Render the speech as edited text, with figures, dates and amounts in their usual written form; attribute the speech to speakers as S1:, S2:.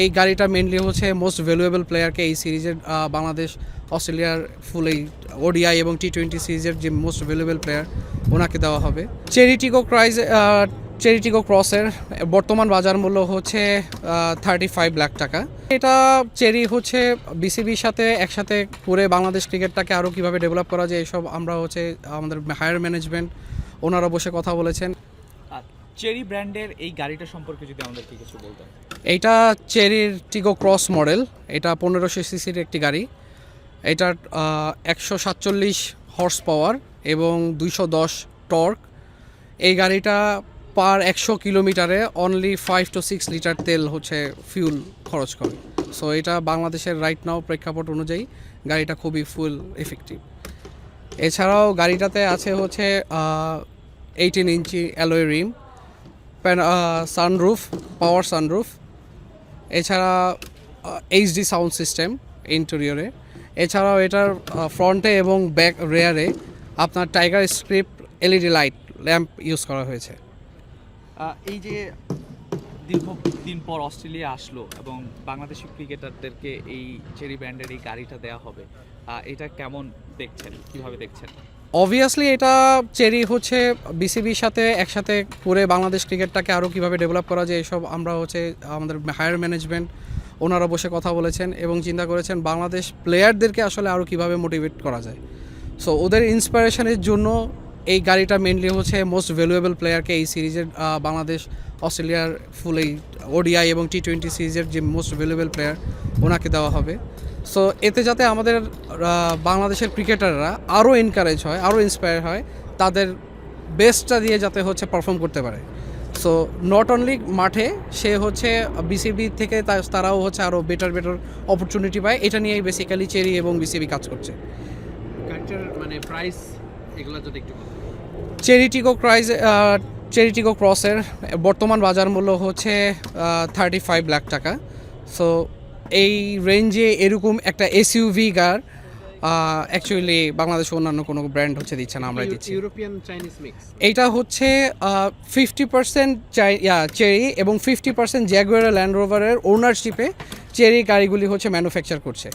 S1: এই গাড়িটা মেনলি হচ্ছে মোস্ট ভ্যালুয়েবল প্লেয়ারকে এই সিরিজের বাংলাদেশ অস্ট্রেলিয়ার ফুল এই ওডিআই এবং টি-20 সিরিজের যে মোস্ট ভ্যালুয়েবল প্লেয়ার ওনাকে দেওয়া হবে। চেরিটিগো ক্রসের বর্তমান বাজার মূল্য হচ্ছে 35 লাখ টাকা। এটা চেরি হচ্ছে বিসিবির সাথে একসাথে করে বাংলাদেশ ক্রিকেটটাকে আরও কীভাবে ডেভেলপ করা যায় এসব আমরা হচ্ছে আমাদের হায়ার ম্যানেজমেন্ট ওনারা বসে কথা বলেছেন।
S2: চেরি ব্র্যান্ডের এই গাড়িটা সম্পর্কে যদি আমাদেরকে কিছু বলতেন।
S1: এইটা চেরির টিগো ক্রস মডেল, এটা 1500 সিসির একটি গাড়ি। এটার 147 হর্স পাওয়ার এবং 210 টর্ক। এই গাড়িটা পার 100 কিলোমিটারে অনলি 5 to 6 লিটার তেল হচ্ছে ফিউল খরচ করে। সো এটা বাংলাদেশের রাইট নাও প্রেক্ষাপট অনুযায়ী গাড়িটা খুবই ফুল এফেক্টিভ। এছাড়াও গাড়িটাতে আছে হচ্ছে 18 inch alloy rim, sunroof, power sunroof, এছাড়া এইচডি সাউন্ড সিস্টেম ইন্টেরিয়রে। এছাড়াও এটার ফ্রন্টে এবং ব্যাক রেয়ারে আপনার tiger script LED light lamp use করা হয়েছে।
S2: এই যে দীর্ঘদিন পর অস্ট্রেলিয়া আসলো এবং বাংলাদেশি ক্রিকেটারদেরকে এই চেরি ব্র্যান্ডের এই গাড়িটা দেওয়া হবে, এটা কেমন দেখছেন, কিভাবে দেখছেন?
S1: অবভিয়াসলি এটা চেরি হচ্ছে বিসিবির সাথে একসাথে করে বাংলাদেশ ক্রিকেটটাকে আরও কীভাবে ডেভেলপ করা যায় এসব আমরা হচ্ছে আমাদের হায়ার ম্যানেজমেন্ট ওনারা বসে কথা বলেছেন এবং চিন্তা করেছেন বাংলাদেশ প্লেয়ারদেরকে আসলে আরও কীভাবে মোটিভেট করা যায়। সো ওদের ইন্সপিরেশনের জন্য এই গাড়িটা মেনলি হচ্ছে মোস্ট ভ্যালুয়েবল প্লেয়ারকে এই সিরিজের বাংলাদেশ অস্ট্রেলিয়ার ফুল এই ওডিআই এবং টি-20 সিরিজের যে মোস্ট ভ্যালুয়েবল প্লেয়ার ওনাকে দেওয়া হবে। সো এতে যাতে আমাদের বাংলাদেশের ক্রিকেটাররা আরও এনকারেজ হয়, আরও ইন্সপায়ার হয়, তাদের বেস্টটা দিয়ে যাতে হচ্ছে পারফর্ম করতে পারে। সো নট অনলি মাঠে, সে হচ্ছে বিসিবি থেকে তারাও হচ্ছে আরও বেটার অপরচুনিটি পায়। এটা নিয়েই বেসিক্যালি চেরি এবং বিসিবি কাজ করছে।
S3: গাড়িটার মানে প্রাইস এগুলো যদি একটু
S1: চেরিটিগো ক্রসের বর্তমান বাজার মূল্য হচ্ছে 35 লাখ টাকা। সো এই রেঞ্জে এরকম একটা এসইউভি কার অ্যাকচুয়ালি বাংলাদেশে অন্যান্য কোনো ব্র্যান্ড হচ্ছে দিচ্ছে না, আমরা দিচ্ছি।
S3: European Chinese mix.
S1: এইটা হচ্ছে 50% চেরি এবং 50% জ্যাগুয়ার ল্যান্ড রোভারের ওনারশিপে চেরি গাড়িগুলি হচ্ছে ম্যানুফ্যাকচার করছে।